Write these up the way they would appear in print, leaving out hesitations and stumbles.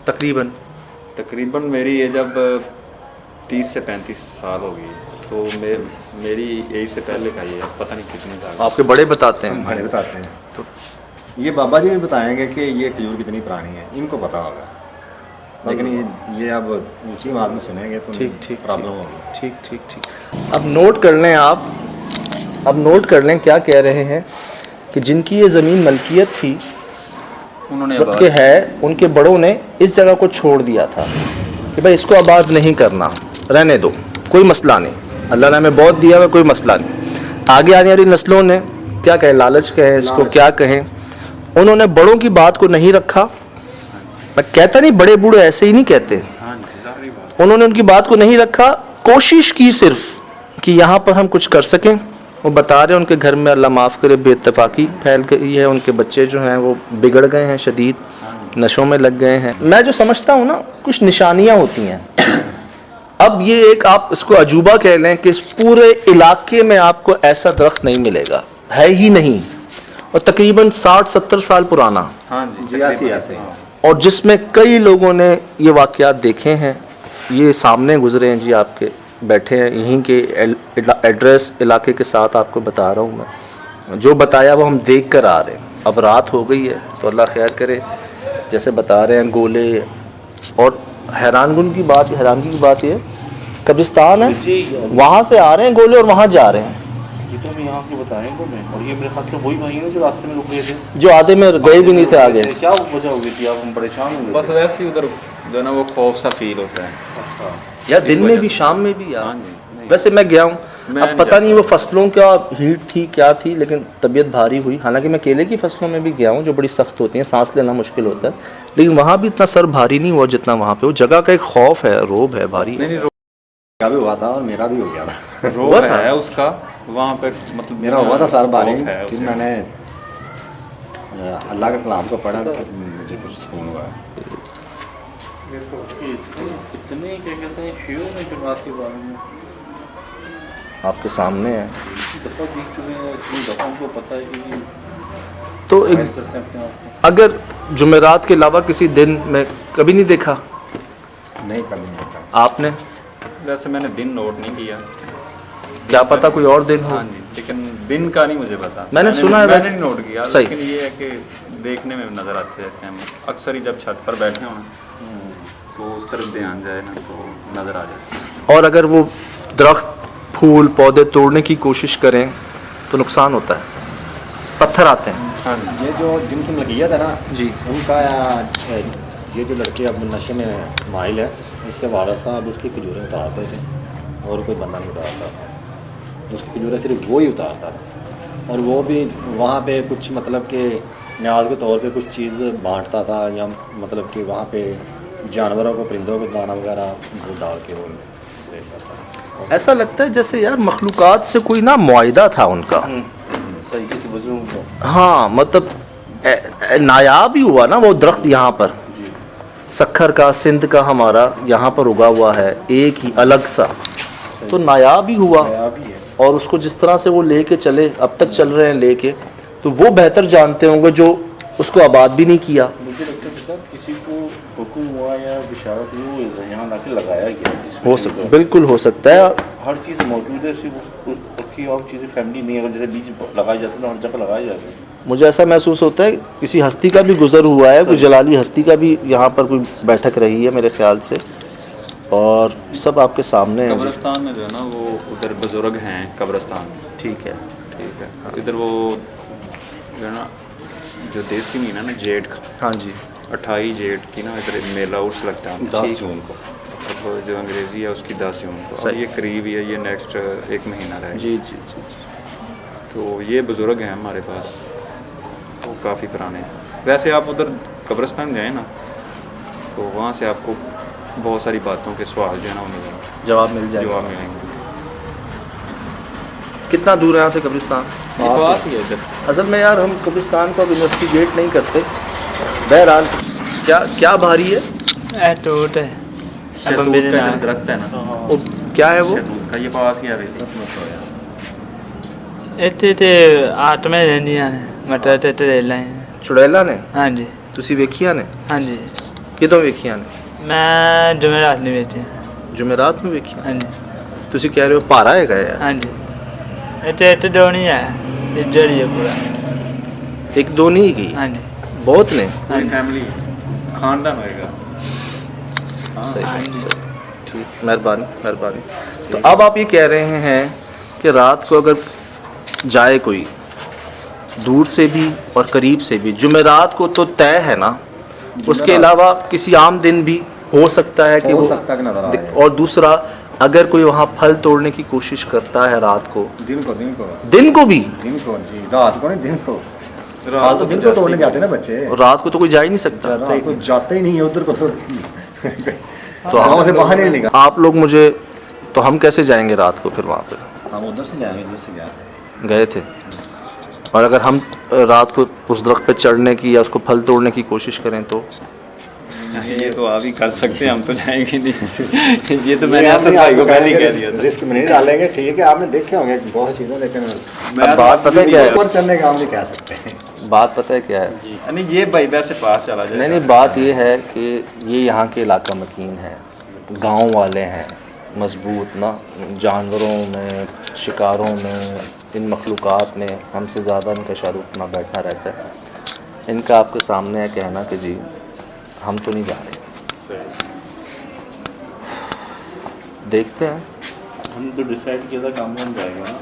तकरीबन? तकरीबन मेरी एज अब 30 से 35 साल हो गई, तो मेरी एज से पहले का ये पता नहीं कितने साल। आपके बड़े बताते हैं? बड़े बताते हैं। तो ये बाबा जी भी बताएंगे कि ये खजूर कितनी पुरानी है, इनको पता होगा, लेकिन ये अब ऊंची आवाज़ में सुनेंगे तो ठीक ठीक प्रॉब्लम होगी। ठीक ठीक ठीक। अब नोट कर लें आप, अब नोट कर लें क्या कह रहे हैं कि जिनकी ये ज़मीन मलकियत थी उन्होंने के है, उनके बड़ों ने इस जगह को छोड़ दिया था कि भाई इसको आबाद नहीं करना, रहने दो, कोई मसला नहीं, अल्लाह ने हमें बहुत दिया है, कोई मसला नहीं। आगे आने वाली नस्लों ने क्या कहें, लालच कहें इसको, क्या कहें, उन्होंने बड़ों की बात को नहीं रखा। मैं कहता नहीं बड़े बूढ़े ऐसे ही नहीं कहते, उन्होंने उनकी बात को नहीं रखा, कोशिश की सिर्फ कि यहाँ पर हम कुछ कर सकें। वो बता रहे हैं उनके घर में अल्लाह माफ़ करे बेइत्तेफाकी फैल गई है, उनके बच्चे जो हैं वो बिगड़ गए हैं, शदीद नशों में लग गए हैं। मैं जो समझता हूँ ना, कुछ निशानियाँ होती हैं। अब ये एक आप इसको अजूबा कह लें कि इस पूरे इलाके में आपको ऐसा दरख्त नहीं मिलेगा, है ही नहीं, और तकरीबन 60-70 साल पुराना। हाँ जी, ऐसे। और जिसमें कई लोगों ने ये वाक़यात देखे हैं, ये सामने गुजरे हैं जी, आपके बैठे हैं यहीं के एड्रेस इलाके के साथ आपको बता रहा हूँ मैं, जो बताया वो हम देख कर आ रहे हैं। अब रात हो गई है तो अल्लाह खैर करे, जैसे बता रहे हैं गोले, और हैरानगी की बात ये कब्रिस्तान है, वहाँ से आ रहे हैं गोले और वहाँ जा रहे हैं। ये तो मैं यहाँ के बता रहे हैं, और ये मेरे ख्याल से वही भाई हैं जो रास्ते में रुक गए थे, जो आधे में गए भी नहीं थे आगे। क्या वजह हो गई थी, आप हम परेशान हो गए? बस वैसे ही उधर जो ना वो खौफ सा फील होता है। अच्छा, या दिन में भी शाम में भी यार। हाँ जी, वैसे मैं गया हूँ, मैं अब पता नहीं वो फसलों का हीट थी क्या थी, लेकिन तबीयत भारी हुई। हालांकि मैं केले की फसलों में भी गया हूँ जो बड़ी सख्त होती हैं, सांस लेना मुश्किल होता है, लेकिन वहाँ भी इतना सर भारी नहीं हुआ जितना वहाँ पे। वो जगह का एक खौफ है, रोब है, भारी है। मेरा भी हुआ था और मेरा भी हो गया था। रोग है उसका वहाँ पर, मतलब मेरा हुआ था सर भारी, खौफ है फिर उसे। मैंने अल्लाह के कलाम को पढ़ा तो मुझे कुछ सुकून हुआ। इतने क्या कहते हैं शेर ने जुर्मात के बारे में आपके सामने है, दफ़ा देख चुके हैं, इतनी दफ़ा उनको पता है कि तो एक, करते हैं अपने आप को। अगर जुमेरात के अलावा किसी दिन में कभी नहीं देखा नहीं, कभी नहीं देखा आपने? वैसे मैंने दिन नोट नहीं किया, क्या पता कोई और दिन हो। हाँ जी, लेकिन दिन का नहीं मुझे पता। मैंने सुना है मैंने वैसे। नहीं नोट किया, सही। लेकिन ये है कि देखने में नज़र आते रहते हैं हम अक्सर ही, जब छत पर बैठे हों तो उस तरफ ध्यान जाए ना तो नज़र आ जाता है। और अगर वो दरख्त फूल पौधे तोड़ने की कोशिश करें तो नुकसान होता है, पत्थर आते हैं। हाँ जी, ये जो जिनकी मलकियत है ना जी, उनका, ये जो लड़के अब नशे में माहिल है, इसके वाला साहब उसकी खजूरें उतारते थे और कोई बंदा नहीं उतारता था, उसकी खजूरें सिर्फ वो ही उतारता था। और वो भी वहाँ पे कुछ मतलब कि न्याज के तौर पे कुछ चीज़ बांटता था, या मतलब कि वहाँ पे जानवरों को, परिंदों को दाना वगैरह वो डाल के वो देता था। ऐसा लगता है जैसे यार मखलूकात से कोई ना मुआहिदा था उनका। सही किसी बुजुर्ग को। हाँ, मतलब नायाब ही हुआ ना वो दरख्त यहाँ पर, सखर का, सिंध का हमारा यहाँ पर उगा हुआ है, एक ही अलग सा, तो नायाब ही हुआ। और उसको जिस तरह से वो लेके चले, अब तक चल रहे हैं लेके, तो वो बेहतर जानते होंगे जो उसको आबाद भी नहीं किया। मुझे लगता है सर किसी को हुक्म हुआ या बिशारत हुई, वो यहाँ लाके लगाया गया, हो सकता है, बिल्कुल हो सकता है। हर चीज़ मौजूद है, सिर्फ उसकी और चीज़ें फैमिली नहीं है, अगर जैसे बीज लगाए जाते हैं तो हर जगह लगाए जाते हैं। मुझे ऐसा महसूस होता है किसी हस्ती का भी गुजर हुआ है, कोई जलाली हस्ती का भी यहाँ पर कोई बैठक रही है मेरे ख्याल से, और सब आपके सामने है। कब्रिस्तान में जो है ना वो उधर बुजुर्ग हैं कब्रिस्तान में। ठीक है, ठीक है, इधर वो जो है ना, जो देसी महीना ना जेठ का, हाँ जी, 28 जेठ की ना इधर मेला उर्स लगता है 10 जून को। अब जो अंग्रेज़ी है उसकी 10 जून को। अब सही। ये करीब ही है, ये नेक्स्ट 1 महीना रहेगा। जी जी जी। तो ये बुज़ुर्ग हैं हमारे पास, वो काफ़ी पुराने हैं। वैसे आप उधर कब्रिस्तान जाएँ ना तो वहाँ से आपको बहुत सारी बातों के सवाल जो है ना उन्हें जवाब मिल जाएगा। जवाब मिलेंगे। कितना दूर है यहाँ से कब्रिस्तान? ये पास ही है इधर। असल में यार हम कब्रिस्तान को अब इन्वेस्टिगेट नहीं करते। बहरहाल क्या भारी है? टूट है, शहतूत का जो दरख्त है ना, वो क्या है वो? शहतूत का, ये पास ही आ रही थी। ਇੱਥੇ ਆਟਮੇ ਰਹਿੰਦੀਆਂ ਨੇ, ਮਟਰ ਤੇ ਟਰੇਲਾਂ। चुड़ैला ने ਹਾਂਜੀ तुसी वेखिया ने? ਹਾਂਜੀ। कितों वेखियां ने? मैं जुमेरात नहीं बेचे। जुमेरात में वेखियां? हाँ जी ਤੁਸੀਂ ਕਹਿ ਰਹੇ ਹੋ ਭਾਰਾ ਹੈਗਾ ਯਾਰ। हाँ जी इतने दो नहीं है, जड़ी है पूरा। एक दो नहीं गई, हाँ जी बहुत ने। हाँ जी फैमिली खानदान होएगा। सही, सही, ठीक, मेहरबानी मेहरबानी। तो अब आप ये कह रहे हैं कि रात को अगर जाए कोई दूर से भी और करीब से भी, जुमेरात को तो तय है ना, उसके अलावा किसी आम दिन भी हो सकता है कि हो वो सकता है कि नजर आए। और दूसरा, अगर कोई वहाँ फल तोड़ने की कोशिश करता है रात को, दिन को दिन को भी, दिन को जी, रात को नहीं, दिन को। हाल तो दिन को तोड़ने जाते हैं ना बच्चे, और रात को तो कोई जा ही नहीं सकता। रात को जाते ही नहीं है उधर को तो तो गाँव से बाहर ही नहीं निकल। आप लोग मुझे, तो हम कैसे जाएंगे रात को फिर वहाँ पर? हम उधर से जाएंगे, इधर से गए थे, और अगर हम रात को उस दरख्त पे चढ़ने की या उसको फल तोड़ने की कोशिश करें तो? ये तो आप ही कर सकते हैं, हम तो जाएंगे नहीं। ये तो मैंने असद भाई को पहले ही कह दिया था। रिस्क में नहीं डालेंगे, ठीक है, आपने देखे होंगे बहुत चीज़ें, लेकिन अब बात पता है क्या है? ऊपर चढ़ने का हम नहीं कह सकते हैं। बात पता है क्या है? नहीं ये भाई वैसे पास चला जाए। नहीं, बात ये है कि ये यहाँ के इलाका मकीन है, गांव वाले हैं मजबूत ना, जानवरों में, शिकारों में, इन मखलूक़ात में हमसे ज़्यादा इनका शाहरुख अपना बैठा रहता है। इनका आपके सामने है कहना कि जी हम तो नहीं जा रहे। देखते हैं। हम तो डिसाइड किया था कामरान जाएगा ना।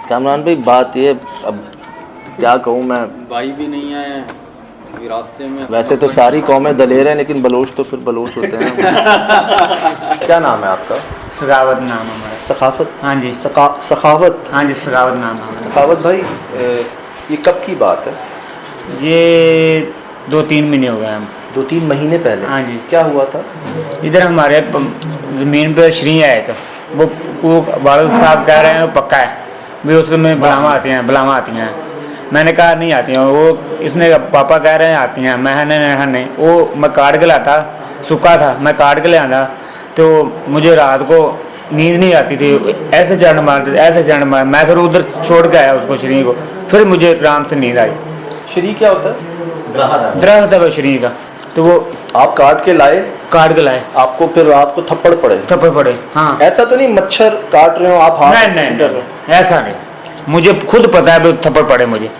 कामरान भाई बात ये, अब क्या कहूँ मैं, भाई भी नहीं आए अभी रास्ते में। वैसे तो सारी कौमें दलेर हैं, लेकिन बलोच तो फिर बलोच होते हैं। क्या नाम है आपका? सखावत नाम हमारा। सखाफत? हाँ जी सखावत। हाँ जी सखावत नाम है हमारा। सखावत भाई, ये कब की बात है? ये 2-3 महीने हो गए हम। 2-3 महीने पहले? हाँ जी। क्या हुआ था? इधर हमारे ज़मीन पे श्री है एक, वो वालिद साहब कह रहे हैं वो पक्का है भी उसमें बलामा आती हैं। मैंने कहा नहीं आती हैं, वो इसने पापा कह रहे हैं आती हैं। नहीं, वो मैं काट के लाता, सूखा था, मैं काट के ले आना, तो मुझे रात को नींद नहीं आती थी, ऐसे चढ़ मारते, मैं फिर उधर छोड़ के आया उसको, श्री को, फिर मुझे आराम से नींद आई। शरी क्या होता है? दरख्त है वो श्री का, तो वो आप काट के लाए, आपको फिर रात को थप्पड़ पड़े? हाँ। ऐसा तो नहीं मच्छर काट रहे हो आप, हाथ नहीं ऐसे कर रहे हो? ऐसा नहीं, मुझे खुद पता है भी थप्पड़ पड़े मुझे।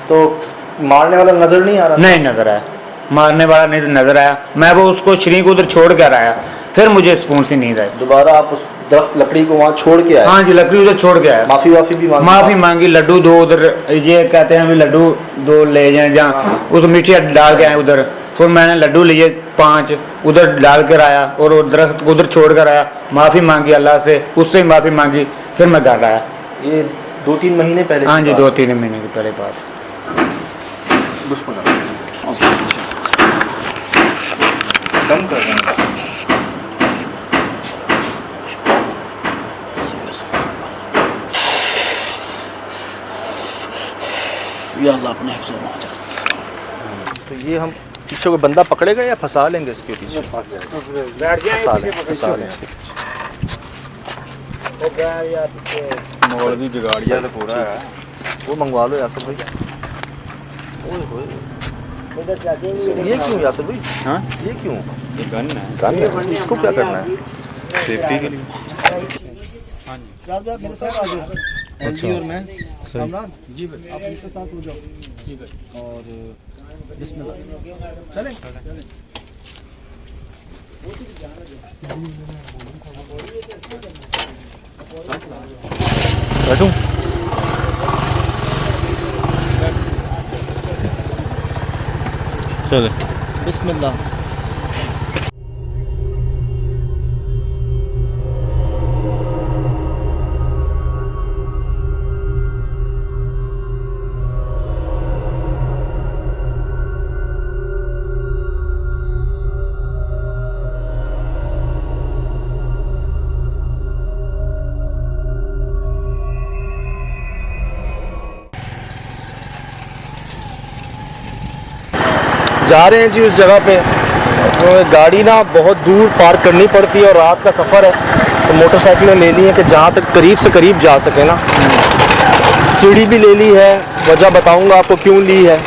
तो मारने वाला नजर नहीं आ रहा? नहीं नजर आया, मारने वाला नहीं नजर आया। मैं वो उसको श्री को उधर छोड़ कर आया, फिर मुझे सुकून से नींद आई। दोबारा आप उस दरख्त लकड़ी को वहाँ छोड़ के आए? हाँ जी, लकड़ी उधर छोड़ के आया। माफी भी माफ़ी मांगी, लड्डू 2 उधर, ये कहते हैं भी लड्डू 2 ले जाए, जहाँ उस मिट्टी डाल के आए उधर, फिर मैंने लड्डू लिए 5 उधर डाल कर आया, और वो दरख्त को उधर छोड़ कर आया, माफ़ी मांगी अल्लाह से, उससे माफ़ी मांगी, फिर मैं घर आया। ये 2-3 महीने पहले? हाँ जी, 2-3 महीने की पहले बात। कम कर रहे हैं। या अल्लाह अपने हिफ्ज़ में। तो ये हम पीछे कोई बंदा पकड़ेगा या फंसा लेंगे इसके पीछे? फंसा लेंगे। मौलवी बिगाड़िया तो पूरा है। वो मंगवा लो यासर भाई। ओए होए, ये क्यों यासर भाई? हाँ ये क्यों? ये गन है, इसको क्या करना है? सेफ्टी के लिए। मेरे साथ आ जाओ। एलजी और मैं, कामरान जी भाई, आप इसके साथ हो जाओ। ठीक है, और बिस्मिल्लाह, चलें। बैठूं? चले। बिस्मिल्लाह। जा रहे हैं जी उस जगह पे। तो गाड़ी ना बहुत दूर पार्क करनी पड़ती है और रात का सफ़र है, तो मोटरसाइकिलें ले ली हैं कि जहाँ तक करीब से करीब जा सके ना। सीढ़ी भी ले ली है, वजह बताऊंगा आपको क्यों ली है।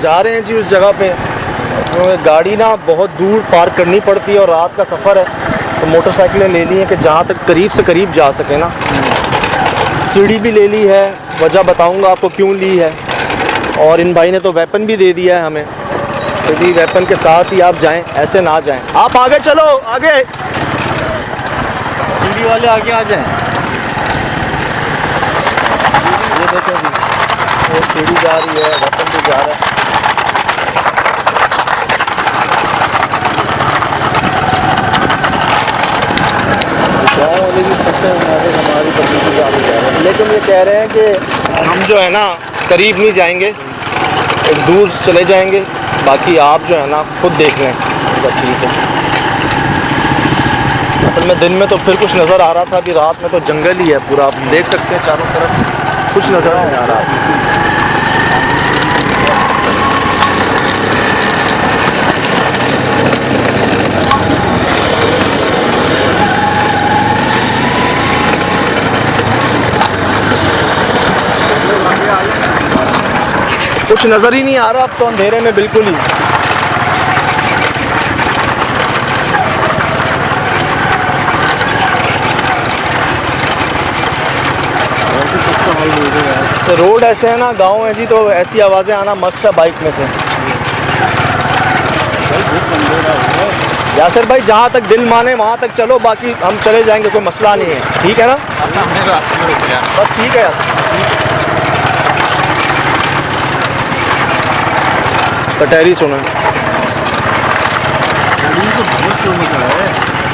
जा रहे हैं जी उस जगह पे। गाड़ी ना बहुत दूर पार्क करनी पड़ती है और रात का सफ़र है, तो मोटरसाइकिलें ले ली हैं कि जहाँ तक करीब से करीब जा सके ना। सीढ़ी भी ले ली है, वजह बताऊंगा आपको क्यों ली है। और इन भाई ने तो वेपन भी दे दिया है हमें, तो जी वेपन के साथ ही आप जाएं, ऐसे ना जाएं। आप आगे चलो, आगे सीढ़ी वाले आगे आ जाएं। ये देखें जी, वो सीढ़ी जा रही है, वेपन भी जा रहा है। गाँव वाले भी पक्के हमारी तकलीफ जा रही है, लेकिन ये कह रहे हैं कि हम जो है ना करीब नहीं जाएंगे, एक दूर चले जाएंगे, बाकी आप जो है ना खुद देख लें। तो ठीक है। असल में दिन में तो फिर कुछ नज़र आ रहा था, अभी रात में तो जंगल ही है पूरा, आप देख सकते हैं चारों तरफ कुछ नज़र नहीं आ रहा। कुछ नज़र ही नहीं आ रहा अब तो, अंधेरे में बिल्कुल ही। तो रोड ऐसे है ना, गांव है जी, तो ऐसी आवाज़ें आना मस्त है बाइक में से। यासिर भाई जहाँ तक दिल माने वहाँ तक चलो, बाकी हम चले जाएंगे, कोई मसला नहीं है, ठीक है ना? बस ठीक है यासिर। कटहरी सुनो,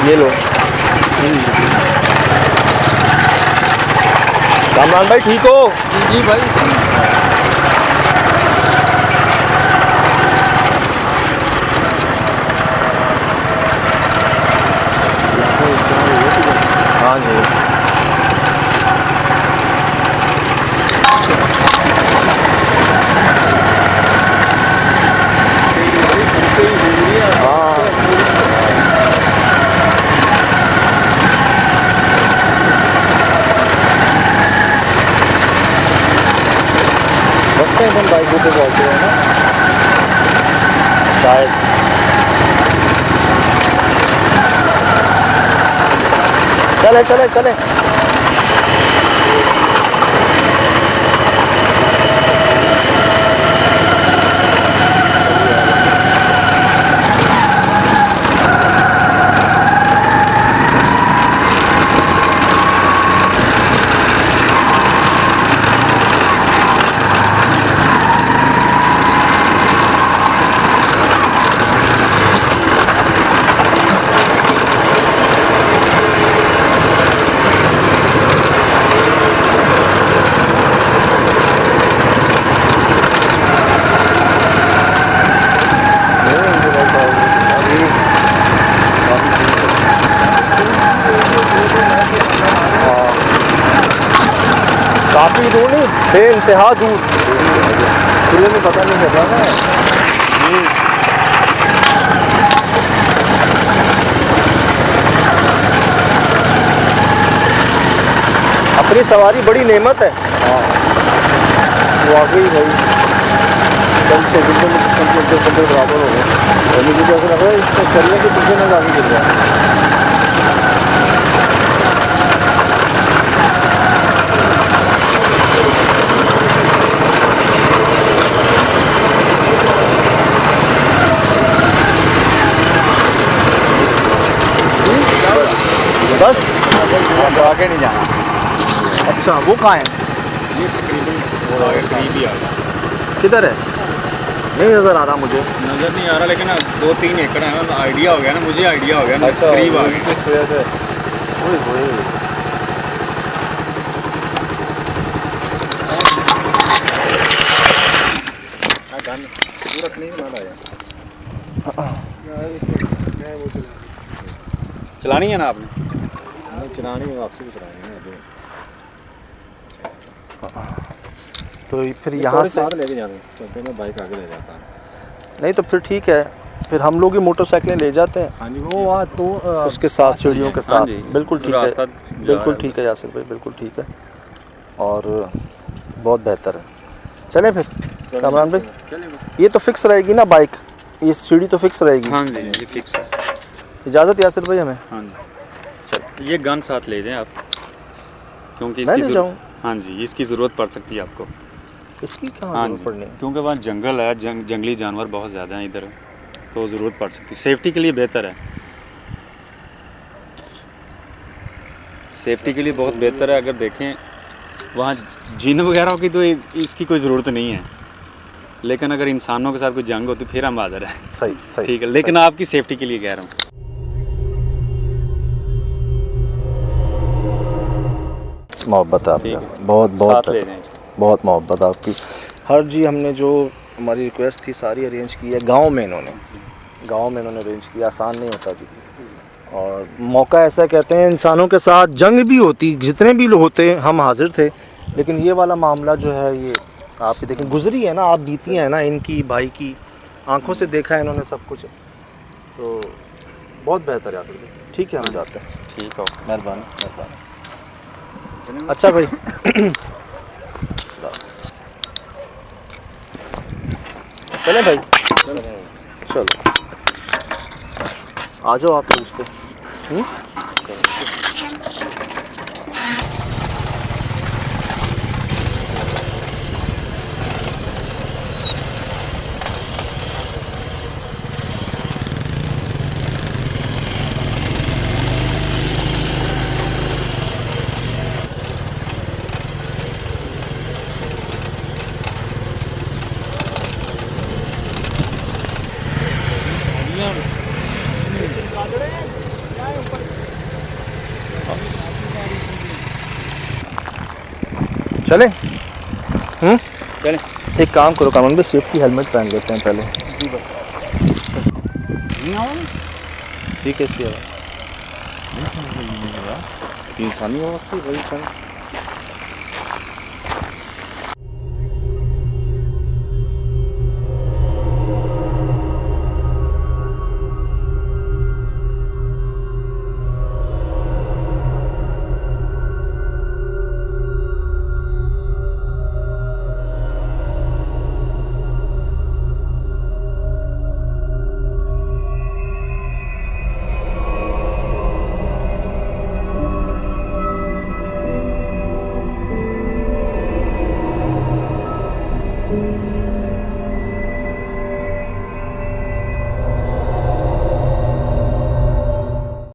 ये लो। कामरान भाई ठीक हो? जी भाई। हाँ जी। हम बाइकों पे पहुँचे हैं ना शायद। चले चले चले। काफ़ी दूर नहीं, बेइंतहा दूर, शुरू में पता नहीं चल रहा ना। अपनी सवारी बड़ी नेमत है। हाँ वाकई भाई, चलते चलते बराबर हो गए। मुझे तो ऐसा लग रहा है इसको चलने के पीछे में आगे गिर जाए। बस तो आगे नहीं जाना। अच्छा वो कहाँ है? ये तकरीबन आगे करीब ही आ गया। किधर है? नहीं नज़र आ रहा मुझे। नज़र नहीं आ रहा, लेकिन 2-3 एकड़ है ना, आइडिया हो गया ना, मुझे आइडिया हो गया ना। अच्छा, करीब आ गए इस वजह से। चलानी है ना आपने? चलानी है, आपसे भी चलानी है। तो फिर यहाँ से साथ लेके जाना चलते, मैं बाइक आगे ले जाता हूँ। नहीं तो फिर ठीक है, फिर हम लोग ही मोटरसाइकिलें ले जाते हैं। हाँ जी, वो वहाँ तो उसके साथ सीढ़ियों के साथ। बिल्कुल ठीक रास्ता है, बिल्कुल ठीक है यासिर भाई, बिल्कुल ठीक है और बहुत बेहतर है। चलें फिर। कामरान भाई, ये तो फिक्स रहेगी ना बाइक, ये सीढ़ी तो फिक्स रहेगी। हाँ जी, ये फिक्स है। इजाज़त यासिर भाई हमें? हाँ जी, ये गन साथ ले जाएं आप, क्योंकि मैं इसकी ले ज़रूरत, जाऊँ? हाँ जी, इसकी ज़रूरत पड़ सकती है आपको। इसकी कहाँ हाँ ज़रूरत जी, पड़नी है? क्योंकि वहाँ जंगल है, जंगली जानवर बहुत ज़्यादा हैं इधर, तो ज़रूरत पड़ सकती है। सेफ्टी के लिए बेहतर है, सेफ्टी के लिए बहुत बेहतर है। अगर देखें वहाँ जिन वगैरह की तो इसकी कोई ज़रूरत नहीं है, लेकिन अगर इंसानों के साथ कोई जंग होती फिर हम हाज़िर हैं। सही सही ठीक है, लेकिन आपकी सेफ्टी के लिए कह रहा हूँ। मोहब्बत है आपकी, ठीक है। बहुत बहुत साथ ले जाएं इसको। बहुत मोहब्बत आपकी। हर जी हमने जो हमारी रिक्वेस्ट थी सारी अरेंज की है, गांव में इन्होंने अरेंज किया। आसान नहीं होता जी, और मौका ऐसा कहते हैं इंसानों के साथ जंग भी होती, जितने भी लोग होते हम हाजिर थे, लेकिन ये वाला मामला जो है ये आप देखें गुजरी है ना, आप बीती हैं ना, इनकी भाई की आंखों से देखा है इन्होंने सब कुछ, तो बहुत बेहतर है। ठीक है, हम जाते हैं। ठीक है, मेहरबानी। अच्छा भाई चले भाई, चलो आ जाओ आप लोग उस पे। चले चलें। एक काम करो कामन भाई, सेफ्टी हेलमेट पहन लेते हैं पहले। ठीक है, इसकी आवाज़ इंसानी आवाज़ थी, वही इंसान।